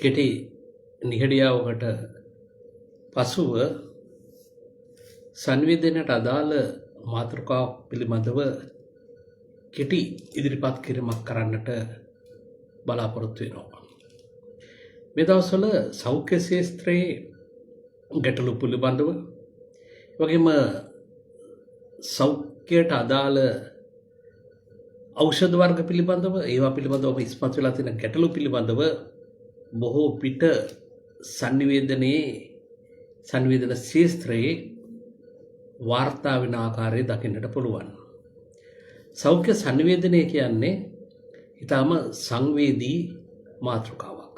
කෙටි නිහඬියාවකට පසුව සංවේදනයට අදාළ මාතෘකාවක් පිළිබඳව කෙටි ඉදිරිපත් කිරීමක් කරන්නට බලාපොරොත්තු වෙනවා. මේ දවස්වල සෞඛ්‍ය ශාස්ත්‍රයේ ගැටලු පිළිබඳව වගේම සෞඛ්‍යයට අදාළ ඖෂධ වර්ග පිළිබඳව ඒවා පිළිබඳව ඉස්මතු වෙලා තියෙන ගැටලු පිළිබඳව බොහෝ පිට සංවේදන ශාස්ත්‍රයේ වාර්තා වෙන ආකාරය දකින්නට පුළුවන්. සෞඛ්‍ය සංවේදනය කියන්නේ ඊටම සංවේදී මාතෘකාවක්.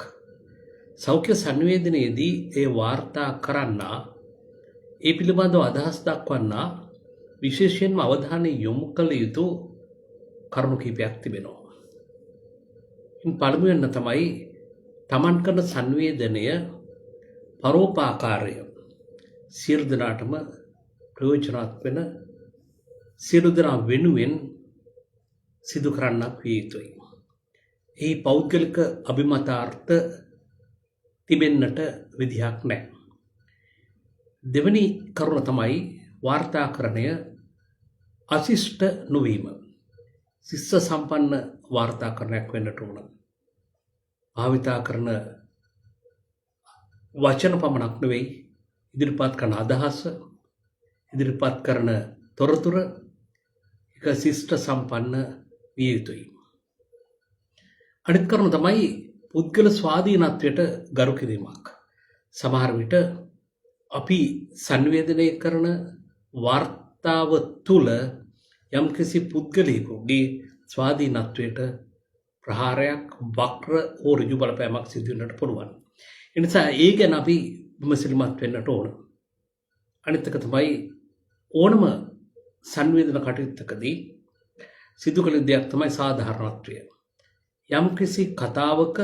සෞඛ්‍ය සංවේදනයේදී ඒ වාර්තා කරන්නා ඒ පිළිබඳව අදහස් දක්වන්නා විශේෂයෙන්ම අවධානය යොමු කළ යුතු කරුණු කිහිපයක් තිබෙනවා. ඉන් පළමුවෙන් තමයි තමන් කරන සංවේදනය පරෝපාකාරය සියලු දෙනාටම ප්‍රයෝජනවත් වෙන සියලු දෙනා වෙනුවෙන් සිදු කරන්නක් විය යුතුයි. ඒ පෞද්ගලික අභිමතාර්ථ තිබෙන්නට විදිහක් නැහැ. දෙවැනි කරුණ තමයි වාර්තාකරණය අශිෂ්ට නොවීම. ශිෂ්ට සම්පන්න වාර්තාකරණයක් වෙන්නට ඕන. භාවිතා කරන වචන පමණක් නෙවෙයි ඉදිරිපත් කරන අදහස ඉදිරිපත් කරන තොරතුරු එක ශිෂ්ට සම්පන්න විය යුතුයි. අනිත් කරුණ තමයි පුද්ගල ස්වාධීනත්වයට ගරු කිරීමක්. සමහර විට අපි සංවේදනය කරන වාර්තාව තුළ යම්කිසි පුද්ගලයෙකුගේ ස්වාධීනත්වයට ප්‍රහාරයක් වක්‍ර හෝ ඍජු බලපෑමක් සිදු වෙන්නට පුළුවන්. ඒ නිසා ඒ ගැන අපි විමසිලිමත් වෙන්නට ඕන. අනිත් එක තමයි ඕනම සංවේදන කටයුත්තකදී සිදු කළ දෙයක් තමයි සාධාරණත්වය. යම්කිසි කතාවක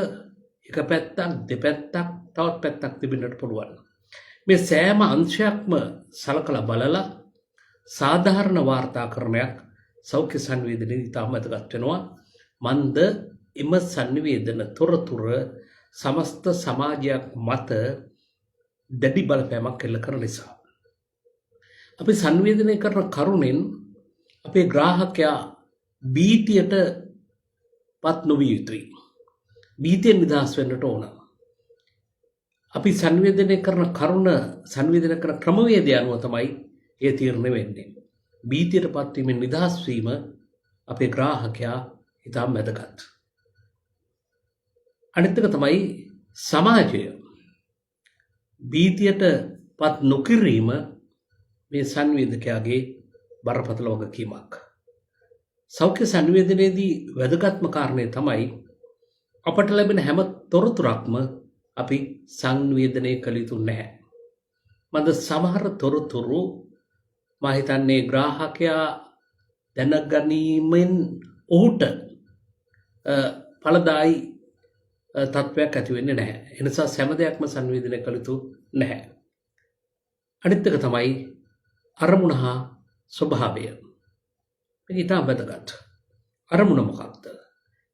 එක පැත්තක් දෙපැත්තක් තවත් පැත්තක් තිබෙන්නට පුළුවන්. මේ සෑම අංශයක්ම සලකලා බලලා සාධාරණ වාර්තාකරණයක් සෞඛ්‍ය සංවේදනයේදී ඉතාම වැදගත් වෙනවා. මන්ද එම සංවේදන තොරතුර සමස්ත සමාජයක් මත දැඩි බලපෑමක් එල්ල කරන නිසා. අපි සංවේදනය කරන කරුණෙන් අපේ ග්‍රාහකයා භීතියට පත් නොවිය යුතුයි. භීතියෙන් නිදහස් වෙන්නට ඕන. අපි සංවේදනය කරන කරුණ සංවේදනය කරන ක්‍රමවේදය අනුව තමයි ඒ තීරණය වෙන්නේ. භීතියට පත්වීමෙන් නිදහස් වීම අපේ ග්‍රාහකයා ඉතාම වැදගත්. අනිත් එක තමයි සමාජය භීතියට පත් නොකිරීම මේ සංවේදකයාගේ බරපතල වගකීමක්. සෞඛ්‍ය සංවේදනයේදී වැදගත්ම කාරණය තමයි අපට ලැබෙන හැම තොරතුරක්ම අපි සංවේදනය කළ යුතු නැහැ. මන්ද සමහර තොරතුරු මම හිතන්නේ ග්‍රාහකයා දැනගැනීමෙන් ඔහුට ඵලදායි තත්වයක් ඇති වෙන්නේ නැහැ. ඒ නිසා සෑම දෙයක්ම සංවේදනය කළ යුතු නැහැ. අනිත් එක තමයි අරමුණ හා ස්වභාවය. මේක ඉතාම වැදගත්. අරමුණ මොකක්ද?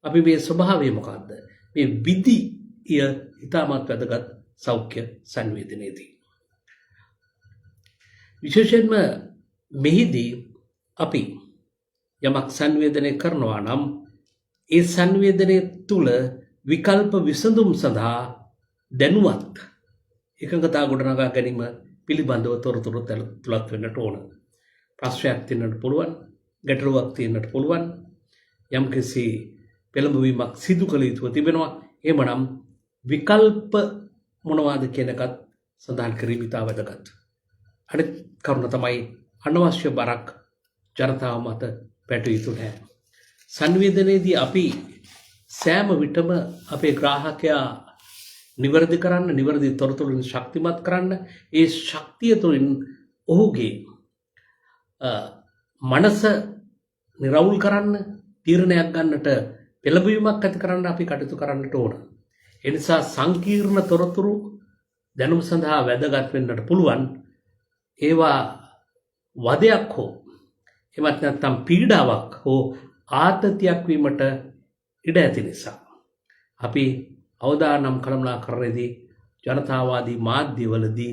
අපි මේ ස්වභාවය මොකක්ද? මේ විදිය ඉතාමත් වැදගත් සෞඛ්‍ය සංවේදනයේදී. විශේෂයෙන්ම මෙහිදී අපි යමක් සංවේදනය කරනවා නම් ඒ සංවේදනයේ තුල විකල්ප විසඳුම් සඳහා දැනුවත් එකඟතා ගොඩනගා ගැනීම පිළිබඳව තොරතුරු තුලත් වෙන්නට ඕන. ප්‍රශ්නයක් තියෙන්නට පුළුවන්, ගැටලුවක් තියෙන්නට පුළුවන්, යම්කිසි පෙළඹවීමක් සිදු කළ යුතුව තිබෙනවා. එහෙමනම් විකල්ප මොනවාද කියන එකත් සඳහන් කිරීම ඉතා වැදගත්. අනිත් කරුණ තමයි අනවශ්‍ය බරක් ජනතාව මත පැටවිය යුතු නැහැ. සංවේදනයේදී අපි සෑම විටම අපේ ග්‍රාහකයා නිවැරදි කරන්න, නිවැරදි තොරතුරුන් ශක්තිමත් කරන්න, ඒ ශක්තිය තුළින් ඔහුගේ මනස නිරවුල් කරන්න, තීරණයක් ගන්නට පෙළඹවීමක් ඇති කරන්න අපි කටයුතු කරන්නට ඕන. ඒ නිසා සංකීර්ණ තොරතුරු දැනුම සඳහා වැදගත් වෙන්නට පුළුවන්. ඒවා වදයක් හෝ එමත් නැත්නම් පීඩාවක් හෝ ආතතියක් වීමට ඉඩ ඇති නිසා අපි අවදානම් කළමනාකරණයේදී ජනතාවාදී මාධ්‍යවලදී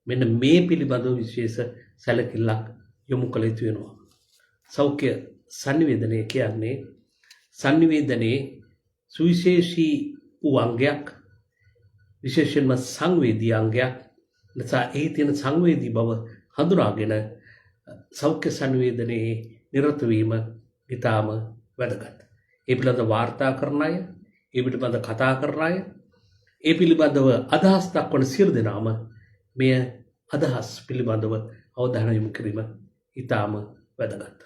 මෙන්න මේ පිළිබඳව විශේෂ සැලකිල්ලක් යොමු කළ යුතු වෙනවා. සෞඛ්‍ය sannivedanaya කියන්නේ sannivedanයේ සුවිශේෂී වූ අංගයක්, විශේෂයෙන්ම සංවේදී අංගයක්. නිසා එහි තියෙන සංවේදී බව හඳුනාගෙන සෞඛ්‍ය sannivedanයේ නිරත වීම ඉතාම වැදගත්. ඒ පිළිබඳව වාර්තා කරන අය, ඒ පිළිබඳව කතා කරන අය, ඒ පිළිබඳව අදහස් දක්වන සියලු දෙනාම මෙය අදහස් පිළිබඳව අවධානය යොමු කිරීම ඉතාම වැදගත්.